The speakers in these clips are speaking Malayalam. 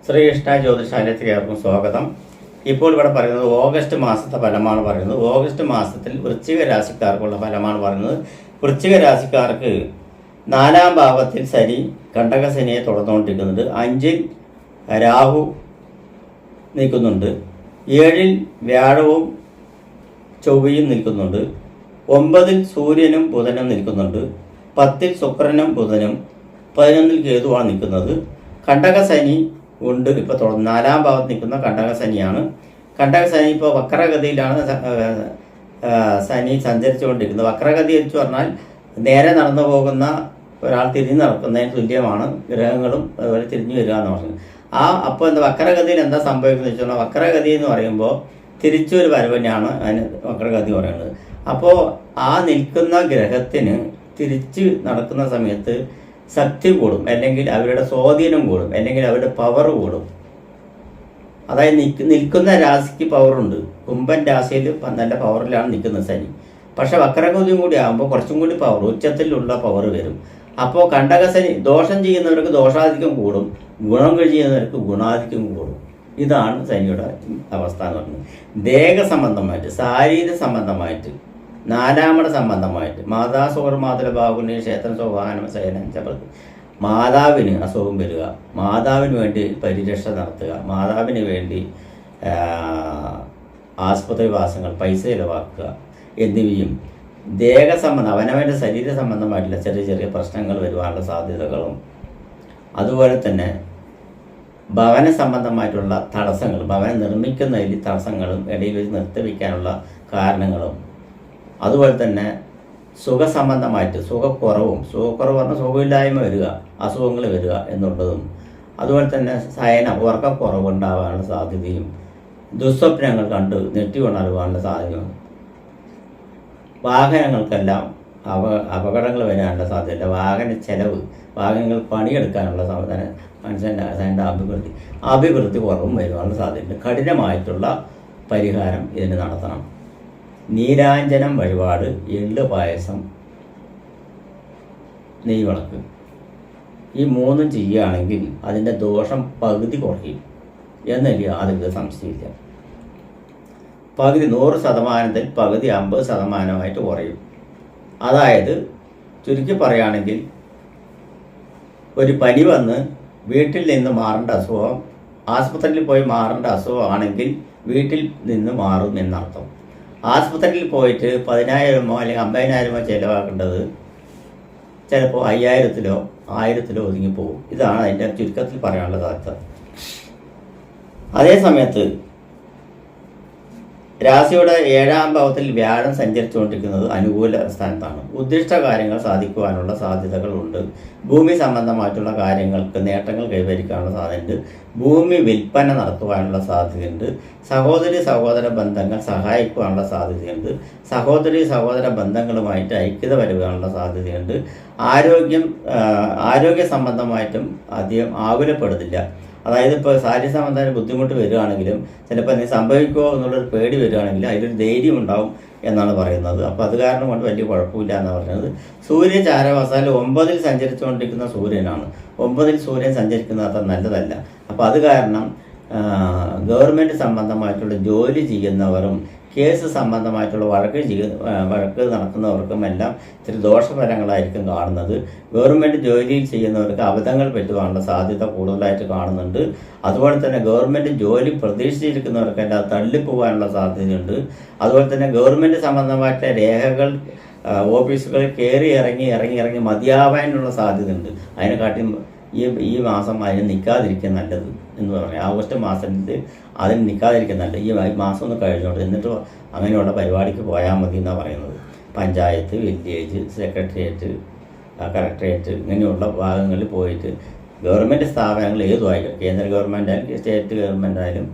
ശ്രീകൃഷ്ണ ജ്യോതിഷാലയത്തിലേക്ക് ഏവർക്കും സ്വാഗതം. ഇപ്പോൾ ഇവിടെ പറയുന്നത് ഓഗസ്റ്റ് മാസത്തെ ഫലമാണ് പറയുന്നത്. ഓഗസ്റ്റ് മാസത്തിൽ വൃശ്ചിക രാശിക്കാർക്കുള്ള ഫലമാണ് പറയുന്നത്. വൃശ്ചിക രാശിക്കാർക്ക് 4-ാം ഭാവത്തിൽ ശനി കണ്ടകശനിയെ തുടർന്നുകൊണ്ടിരിക്കുന്നുണ്ട്. 5-ൽ രാഹു നിൽക്കുന്നുണ്ട്. 7-ൽ വ്യാഴവും ചൊവ്വയും നിൽക്കുന്നുണ്ട്. 9-ൽ സൂര്യനും ബുധനും നിൽക്കുന്നുണ്ട്. 10-ൽ ശുക്രനും ബുധനും 11-ൽ കേതുവാണ് നിൽക്കുന്നത്. കണ്ടകശനി ഉണ്ട്. ഇപ്പോൾ 4-ാം ഭാവത്ത് നിൽക്കുന്ന കണ്ടകശനിയാണ്. കണ്ടകശനി ഇപ്പോൾ വക്രഗതിയിലാണ് ശനി സഞ്ചരിച്ചുകൊണ്ടിരിക്കുന്നത്. വക്രഗതി എന്ന് പറഞ്ഞാൽ നേരെ നടന്നു പോകുന്ന ഒരാൾ തിരിഞ്ഞ് നടക്കുന്നതിന് തുല്യമാണ്. ഗ്രഹങ്ങളും അതുപോലെ തിരിഞ്ഞു വരിക എന്ന് പറയുന്നത്. അപ്പോൾ എന്താ വക്രഗതിയിൽ എന്താ സംഭവിക്കുന്നത് വെച്ചാൽ, വക്രഗതി എന്ന് പറയുമ്പോൾ തിരിച്ചൊരു വരവ് തന്നെയാണ് അതിന് വക്രഗതി പറയുന്നത്. അപ്പോൾ ആ നിൽക്കുന്ന ഗ്രഹത്തിന് തിരിച്ച് നടക്കുന്ന സമയത്ത് ശക്തി കൂടും, അല്ലെങ്കിൽ അവരുടെ സ്വാധീനം കൂടും, അല്ലെങ്കിൽ അവരുടെ പവർ കൂടും. അതായത് നിൽക്കുന്ന രാശിക്ക് പവറുണ്ട്. കുംഭൻ രാശിയിൽ നല്ല പവറിലാണ് നിൽക്കുന്നത് ശനി. പക്ഷെ വക്രഗതിയും കൂടി ആകുമ്പോൾ കുറച്ചും കൂടി പവർ, ഉച്ചത്തിലുള്ള പവർ വരും. അപ്പോൾ കണ്ടകശനി ദോഷം ചെയ്യുന്നവർക്ക് ദോഷാധിക്യം കൂടും, ഗുണം ചെയ്യുന്നവർക്ക് ഗുണാധിക്യം കൂടും. ഇതാണ് ശനിയുടെ അവസ്ഥ എന്ന് പറയുന്നത്. ദേഹ സംബന്ധമായിട്ട്, ശാരീരിക സംബന്ധമായിട്ട്, 4-ാമത് സംബന്ധമായിട്ട് മാതാസുവർമാതല ബാഹുണ്യ ക്ഷേത്രം സ്വഭാനം സേനം ചപത്ത് മാതാവിന് അസുഖം വരിക, മാതാവിന് വേണ്ടി പരിരക്ഷ നടത്തുക, മാതാവിന് വേണ്ടി ആസ്പത്രിവാസങ്ങൾ, പൈസ ചിലവാക്കുക എന്നിവയും ദേഹസംബന്ധം അവനവൻ്റെ ശരീര സംബന്ധമായിട്ടുള്ള ചെറിയ ചെറിയ പ്രശ്നങ്ങൾ വരുവാനുള്ള സാധ്യതകളും, അതുപോലെ തന്നെ ഭവന സംബന്ധമായിട്ടുള്ള തടസ്സങ്ങൾ, ഭവനം നിർമ്മിക്കുന്നതിൽ തടസ്സങ്ങളും ഇടയിൽ വെച്ച് നിർത്തിവെക്കാനുള്ള കാരണങ്ങളും, അതുപോലെ തന്നെ സുഖസംബന്ധമായിട്ട് സുഖക്കുറവ് പറഞ്ഞാൽ സുഖമില്ലായ്മ വരിക, അസുഖങ്ങൾ വരിക എന്നുള്ളതും, അതുപോലെ തന്നെ ഉറക്കക്കുറവുണ്ടാകാനുള്ള സാധ്യതയും, ദുസ്വപ്നങ്ങൾ കണ്ട് നെറ്റി ഉണരുവാനുള്ള സാധ്യതയും, വാഹനങ്ങൾക്കെല്ലാം അപകടങ്ങൾ വരാനുള്ള സാധ്യത, വാഹന ചെലവ്, വാഹനങ്ങൾ പണിയെടുക്കാനുള്ള സാധ്യത, മനുഷ്യൻ്റെ അഭിവൃദ്ധി കുറവും വരുവാനുള്ള സാധ്യതയുണ്ട്. കഠിനമായിട്ടുള്ള പരിഹാരം ഇതിന് നടത്തണം. നീരാഞ്ജനം വഴിപാട്, എള്ള് പായസം, നെയ്വിളക്ക്, ഈ 3 ചെയ്യുകയാണെങ്കിൽ അതിൻ്റെ ദോഷം പകുതി കുറയും എന്നല്ല യാതൊരു സംശയമില്ല. പകുതി 100%-ൽ പകുതി 50%-ആയിട്ട് കുറയും. അതായത് ചുരുക്കി പറയുകയാണെങ്കിൽ, ഒരു പനി വന്ന് വീട്ടിൽ നിന്ന് മാറേണ്ട അസുഖം ആസ്പത്രിയിൽ പോയി മാറേണ്ട അസുഖമാണെങ്കിൽ വീട്ടിൽ നിന്ന് മാറും എന്നർത്ഥം. ആസ്പത്രിയിൽ പോയിട്ട് 10,000 അല്ലെങ്കിൽ 50,000 ചിലവാക്കേണ്ടത് ചിലപ്പോൾ 5,000-ലോ 1,000-ലോ ഒതുങ്ങിപ്പോകും. ഇതാണ് അതിൻ്റെ ചുരുക്കത്തിൽ പറയാനുള്ള സാധ്യത. അതേ സമയത്ത് രാശിയുടെ 7-ാം ഭാവത്തിൽ വ്യാഴം സഞ്ചരിച്ചുകൊണ്ടിരിക്കുന്നത് അനുകൂല സ്ഥാനത്താണ്. ഉദ്ദിഷ്ട കാര്യങ്ങൾ സാധിക്കുവാനുള്ള സാധ്യതകളുണ്ട്. ഭൂമി സംബന്ധമായിട്ടുള്ള കാര്യങ്ങൾക്ക് നേട്ടങ്ങൾ കൈവരിക്കാനുള്ള സാധ്യതയുണ്ട്. ഭൂമി വിൽപ്പന നടത്തുവാനുള്ള സാധ്യതയുണ്ട്. സഹോദര ബന്ധങ്ങൾ സഹായിക്കുവാനുള്ള സാധ്യതയുണ്ട്. സഹോദര ബന്ധങ്ങളുമായിട്ട് ഐക്യത വരുവാനുള്ള സാധ്യതയുണ്ട്. ആരോഗ്യ സംബന്ധമായിട്ടും അധികം ആകുലപ്പെടുന്നില്ല. അതായത് ഇപ്പോൾ ശാരീരിക സംബന്ധമായ ബുദ്ധിമുട്ട് വരികയാണെങ്കിലും, ചിലപ്പോൾ എന്തെങ്കിലും സംഭവിക്കുമോ എന്നുള്ളൊരു പേടി വരികയാണെങ്കിലും അതിലൊരു ധൈര്യം ഉണ്ടാവും എന്നാണ് പറയുന്നത്. അപ്പോൾ അത് കാരണം കൊണ്ട് വലിയ കുഴപ്പമില്ല എന്നാണ് പറയുന്നത്. സൂര്യൻ ചാരവാസാൽ 9-ൽ സഞ്ചരിച്ചുകൊണ്ടിരിക്കുന്ന സൂര്യനാണ്. 9-ൽ സൂര്യൻ സഞ്ചരിക്കുന്നത് അത്ര നല്ലതല്ല. അപ്പോൾ അത് കാരണം ഗവൺമെൻറ് സംബന്ധമായിട്ടുള്ള ജോലി ചെയ്യുന്നവരും കേസ് സംബന്ധമായിട്ടുള്ള വഴക്ക് നടക്കുന്നവർക്കും എല്ലാം ഇത്തിരി ദോഷഫലങ്ങളായിരിക്കും കാണുന്നത്. ഗവൺമെൻറ് ജോലിയിൽ ചെയ്യുന്നവർക്ക് അബദ്ധങ്ങൾ പറ്റുവാനുള്ള സാധ്യത കൂടുതലായിട്ട് കാണുന്നുണ്ട്. അതുപോലെ തന്നെ ഗവൺമെൻറ് ജോലി പ്രതീക്ഷിച്ചിരിക്കുന്നവർക്കെല്ലാം തള്ളിപ്പോകാനുള്ള സാധ്യതയുണ്ട്. അതുപോലെ തന്നെ ഗവൺമെൻറ് സംബന്ധമായിട്ടുള്ള രേഖകൾ ഓഫീസുകളിൽ കയറി ഇറങ്ങി മതിയാവാനുള്ള സാധ്യതയുണ്ട്. അതിനെക്കാട്ടിയും ഈ മാസം അതിന് നിൽക്കാതിരിക്കുക നല്ലത് എന്ന് പറയാം. ഓഗസ്റ്റ് മാസത്തിൽ അതിന് നിൽക്കാതിരിക്കുക നല്ലത്. ഈ മാസം ഒന്ന് കഴിഞ്ഞോട്ട് എന്നിട്ട് അങ്ങനെയുള്ള പരിപാടിക്ക് പോയാൽ മതി എന്നാണ് പറയുന്നത്. പഞ്ചായത്ത്, വില്ലേജ്, സെക്രട്ടേറിയറ്റ്, കളക്ടറേറ്റ് ഇങ്ങനെയുള്ള ഭാഗങ്ങളിൽ പോയിട്ട് ഗവൺമെൻറ് സ്ഥാപനങ്ങൾ ഏതുമായാലും, കേന്ദ്ര ഗവൺമെൻറ് ആയാലും സ്റ്റേറ്റ് ഗവൺമെൻറ് ആയാലും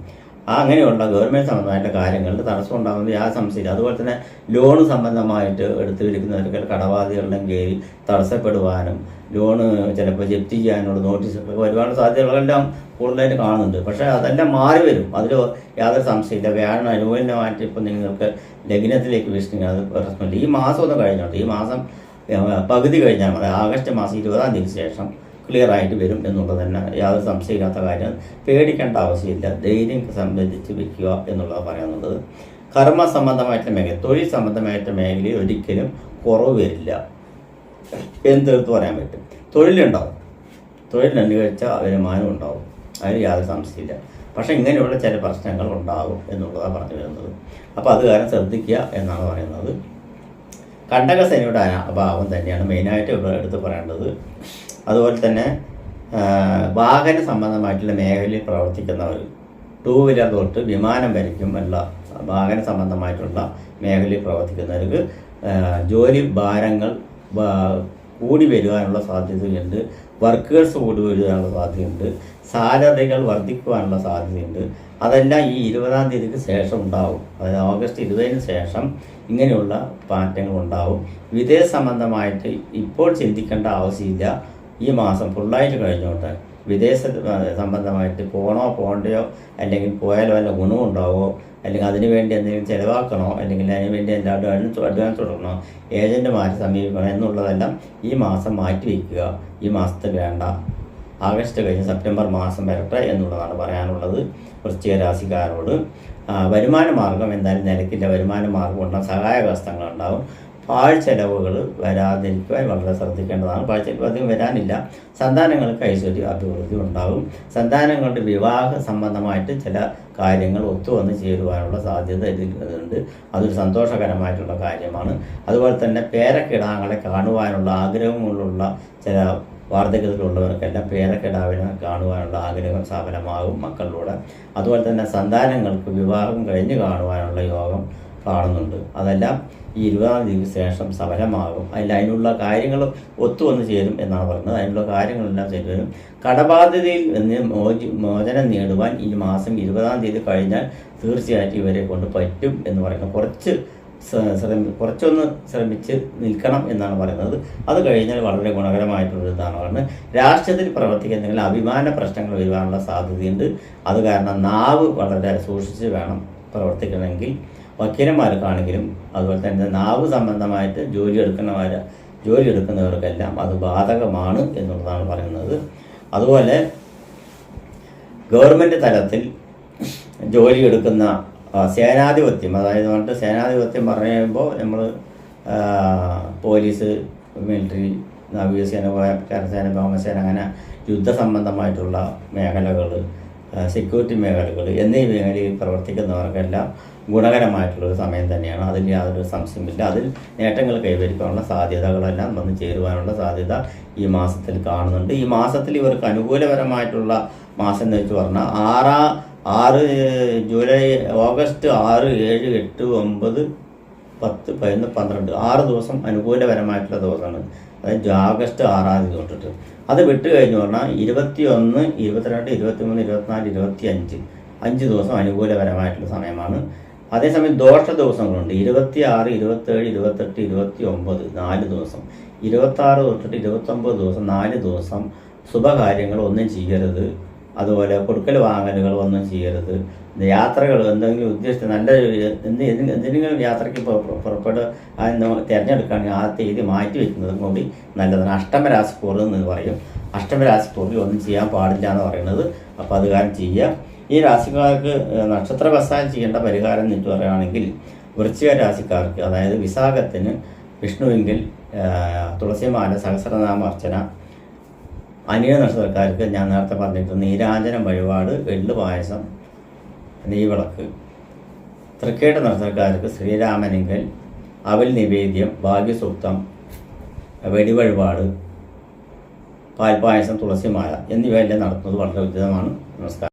അങ്ങനെയുള്ള ഗവൺമെൻറ് സംബന്ധമായിട്ട് കാര്യങ്ങളിൽ തടസ്സം ഉണ്ടാകുന്നത് യാതൊരു സംശയമില്ല. അതുപോലെ തന്നെ ലോണ് സംബന്ധമായിട്ട് എടുത്തിരിക്കുന്നവർക്ക് കടബാധ്യതകളിലും കയറി തടസ്സപ്പെടുവാനും ലോണ് ചിലപ്പോൾ ജപ്തി ചെയ്യാനുള്ള നോട്ടീസ് ഒരുപാട് സാധ്യതകളെല്ലാം കൂടുതലായിട്ട് കാണുന്നുണ്ട്. പക്ഷേ അതെല്ലാം മാറി വരും, അതിൽ യാതൊരു സംശയമില്ല. വ്യാഴം അനുകൂലമായിട്ട് ഇപ്പോൾ നിങ്ങൾക്ക് ലഗ്നത്തിലേക്ക് വീക്ഷിക്കുന്നത് അത് പ്രശ്നമില്ല. ഈ മാസം ഒന്ന് കഴിഞ്ഞോട്ടെ, ഈ മാസം പകുതി കഴിഞ്ഞാൽ മതി. ആഗസ്റ്റ് മാസം 20-ാം തീയതിക്ക് ശേഷം ക്ലിയർ ആയിട്ട് വരും എന്നുള്ളത് തന്നെ യാതൊരു സംശയമില്ലാത്ത കാര്യം. പേടിക്കേണ്ട ആവശ്യമില്ല, ധൈര്യം സംബന്ധിച്ച് വയ്ക്കുക എന്നുള്ളത് പറയാനുള്ളത്. കർമ്മ സംബന്ധമായിട്ടുള്ള മേഖല, തൊഴിൽ സംബന്ധമായിട്ടുള്ള മേഖലയിൽ ഒരിക്കലും കുറവ് വരില്ല എന്ന് തീർത്ത് പറയാൻ പറ്റും. തൊഴിലുണ്ടാവും, തൊഴിൽ അനുകരിച്ച വരുമാനം ഉണ്ടാവും, അതിന് യാതൊരു സംശയമില്ല. പക്ഷേ ഇങ്ങനെയുള്ള ചില പ്രശ്നങ്ങൾ ഉണ്ടാകും എന്നുള്ളതാണ് പറഞ്ഞു വരുന്നത്. അപ്പോൾ അത് കാരണം ശ്രദ്ധിക്കുക എന്നാണ് പറയുന്നത്. കണ്ടകശനിയുടെ അഭാവം തന്നെയാണ് മെയിനായിട്ട് എടുത്ത് പറയേണ്ടത്. അതുപോലെ തന്നെ വാഹന സംബന്ധമായിട്ടുള്ള മേഖലയിൽ പ്രവർത്തിക്കുന്നവർ, ടൂ വീലർ തൊട്ട് വിമാനം വരയ്ക്കും ഉള്ള വാഹന സംബന്ധമായിട്ടുള്ള മേഖലയിൽ പ്രവർത്തിക്കുന്നവർക്ക് ജോലി ഭാരങ്ങൾ കൂടി വരുവാനുള്ള സാധ്യതയുണ്ട്, വർക്കേഴ്സ് കൂടി വരുവാനുള്ള സാധ്യതയുണ്ട്, സാലറികൾ വർദ്ധിക്കുവാനുള്ള സാധ്യതയുണ്ട്. അതെല്ലാം ഈ 20-ാം തീയതിക്ക് ശേഷം ഉണ്ടാവും. അതായത് ഓഗസ്റ്റ് 20-ന് ശേഷം ഇങ്ങനെയുള്ള മാറ്റങ്ങൾ ഉണ്ടാവും. വിദേശ സംബന്ധമായിട്ട് ഇപ്പോൾ ചിന്തിക്കേണ്ട ആവശ്യമില്ല. ഈ മാസം ഫുള്ളായിട്ട് കഴിഞ്ഞോട്ടെ. വിദേശ സംബന്ധമായിട്ട് പോകണ്ടയോ, അല്ലെങ്കിൽ പോയാലോ വല്ല ഗുണമുണ്ടാവോ, അല്ലെങ്കിൽ അതിനുവേണ്ടി എന്തെങ്കിലും ചിലവാക്കണോ, അല്ലെങ്കിൽ അതിനുവേണ്ടി എല്ലാവരും അഡ്വാൻസ് കൊടുക്കണോ, ഏജൻറ്റുമാരെ സമീപിക്കണോ എന്നുള്ളതെല്ലാം ഈ മാസം മാറ്റി വയ്ക്കുക. ഈ മാസത്തിൽ വേണ്ട, ആഗസ്റ്റ് കഴിഞ്ഞ് സെപ്റ്റംബർ മാസം വരട്ടെ എന്നുള്ളതാണ് പറയാനുള്ളത് വൃശ്ചിക രാശിക്കാരോട്. വരുമാന മാർഗം എന്തായാലും നിലയ്ക്കില്ല. വരുമാന മാർഗം ഉണ്ടാകും, സഹായഹസ്തങ്ങളുണ്ടാവും. പാഴ്ചെലവുകൾ വരാതിരിക്കുവാൻ വളരെ ശ്രദ്ധിക്കേണ്ടതാണ്. പാഴ്ചെലവ് അധികം വരാനില്ല. സന്താനങ്ങൾക്ക് ഐശ്വര്യ അഭിവൃദ്ധി ഉണ്ടാകും. സന്താനങ്ങളുടെ വിവാഹ സംബന്ധമായിട്ട് ചില കാര്യങ്ങൾ ഒത്തുവന്ന് ചേരുവാനുള്ള സാധ്യത ഇതിലുണ്ട്. അതൊരു സന്തോഷകരമായിട്ടുള്ള കാര്യമാണ്. അതുപോലെ തന്നെ പേരക്കിടാങ്ങളെ കാണുവാനുള്ള ആഗ്രഹങ്ങളുള്ള ചില വാർദ്ധക്യത്തിലുള്ളവർക്കെല്ലാം പേരക്കിടാവിനെ കാണുവാനുള്ള ആഗ്രഹം സഫലമാകും മക്കളിലൂടെ. അതുപോലെ തന്നെ സന്താനങ്ങൾക്ക് വിവാഹം കഴിഞ്ഞ് കാണുവാനുള്ള യോഗം കാണുന്നുണ്ട്. അതെല്ലാം ഈ 20-ാം തീയതിക്ക് ശേഷം സഫലമാകും. അതിനുള്ള കാര്യങ്ങൾ ഒത്തുവന്ന് ചേരും എന്നാണ് പറയുന്നത്. അതിനുള്ള കാര്യങ്ങളെല്ലാം ചേരും. കടബാധ്യതയിൽ നിന്ന് മോചനം നേടുവാൻ ഈ മാസം 20-ാം തീയതി കഴിഞ്ഞാൽ തീർച്ചയായിട്ടും ഇവരെ കൊണ്ട് പറ്റും എന്ന് പറയുന്നത്. കുറച്ചൊന്ന് ശ്രമിച്ച് നിൽക്കണം എന്നാണ് പറയുന്നത്. അത് കഴിഞ്ഞാൽ വളരെ ഗുണകരമായിട്ടുള്ള ഇതാണ് പറയുന്നത്. രാഷ്ട്രീയത്തിൽ പ്രവർത്തിക്കുന്നെങ്കിൽ അഭിമാന പ്രശ്നങ്ങൾ വരുവാനുള്ള സാധ്യതയുണ്ട്. അത് കാരണം നാവ് വളരെ സൂക്ഷിച്ച് വേണം പ്രവർത്തിക്കണമെങ്കിൽ. വക്കീലന്മാർക്കാണെങ്കിലും അതുപോലെ തന്നെ നാവ് സംബന്ധമായിട്ട് ജോലി എടുക്കുന്നവർക്കെല്ലാം അത് ബാധകമാണ് എന്നുള്ളതാണ് പറയുന്നത്. അതുപോലെ ഗവൺമെൻറ് തലത്തിൽ ജോലി എടുക്കുന്ന സേനാധിപത്യം, അതായത് സേനാധിപത്യം പറയുമ്പോൾ നമ്മൾ പോലീസ്, മിലിറ്ററി, നാവികസേന, കരസേന, വ്യോമസേന, അങ്ങനെ യുദ്ധസംബന്ധമായിട്ടുള്ള മേഖലകൾ, സെക്യൂരിറ്റി മേഖലകൾ എന്നീ മേഖലയിൽ പ്രവർത്തിക്കുന്നവർക്കെല്ലാം ഗുണകരമായിട്ടുള്ളൊരു സമയം തന്നെയാണ്. അതിൽ യാതൊരു സംശയമില്ല. അതിൽ നേട്ടങ്ങൾ കൈവരിക്കാനുള്ള സാധ്യതകളെല്ലാം വന്ന് ചേരുവാനുള്ള സാധ്യത ഈ മാസത്തിൽ കാണുന്നുണ്ട്. ഈ മാസത്തിൽ ഇവർക്ക് അനുകൂലപരമായിട്ടുള്ള മാസം എന്ന് വെച്ച് പറഞ്ഞാൽ 6 ഓഗസ്റ്റ് 6, 7, 8, 9, 10, 11, 12 6 ദിവസം അനുകൂലപരമായിട്ടുള്ള ദിവസമാണ്. അതായത് ആഗസ്റ്റ് 6-ാം തീയതി തൊട്ടിട്ട് അത് വിട്ട് കഴിഞ്ഞ് പറഞ്ഞാൽ 21, 22, 23, 24, 25 5 ദിവസം അനുകൂലപരമായിട്ടുള്ള സമയമാണ്. അതേസമയം ദോഷ ദിവസങ്ങളുണ്ട്. 26, 27, 28, 29 4 ദിവസം. 26 തൊട്ടിട്ട് 29 ദിവസം 4 ദിവസം ശുഭകാര്യങ്ങൾ ഒന്നും ചെയ്യരുത്. അതുപോലെ കൊടുക്കൽ വാങ്ങലുകൾ ഒന്നും ചെയ്യരുത്. യാത്രകൾ എന്തെങ്കിലും ഉദ്ദേശിച്ച് നല്ല എന്തെങ്കിലും യാത്രയ്ക്ക് തിരഞ്ഞെടുക്കുകയാണെങ്കിൽ ആ തീയതി മാറ്റി വയ്ക്കുന്നതും കൂടി നല്ലതാണ്. അഷ്ടമരാശിക്കൂറിൽ എന്ന് പറയും. അഷ്ടമരാശിക്കൂറിൽ ഒന്നും ചെയ്യാൻ പാടില്ല എന്ന് പറയുന്നത്. അപ്പോൾ അത് കാരണം ചെയ്യുക. ഈ രാശിക്കാർക്ക് നക്ഷത്രവശാൽ ചെയ്യേണ്ട പരിഹാരം എന്ന് പറയുകയാണെങ്കിൽ വൃശ്ചിക രാശിക്കാർക്ക്, അതായത് വിശാഖത്തിന് വിഷ്ണുവെങ്കിൽ തുളസിമാല, സഹസ്രനാമ അർച്ചന, അനിഴ നക്ഷത്രക്കാർക്ക് ഞാൻ നേരത്തെ പറഞ്ഞിട്ട് നീരാഞ്ജനം വഴിപാട്, എള്ള് പായസം, നെയ്വിളക്ക്, തൃക്കേട്ട നക്ഷത്രക്കാർക്ക് ശ്രീരാമനെങ്കിൽ അവൽ നിവേദ്യം, ഭാഗ്യസൂക്തം, വെടിവഴിപാട്, പാൽപ്പായസം, തുളസിമാല എന്നിവയെല്ലാം നടത്തുന്നത് വളരെ ഉചിതമാണ്. നമസ്കാരം.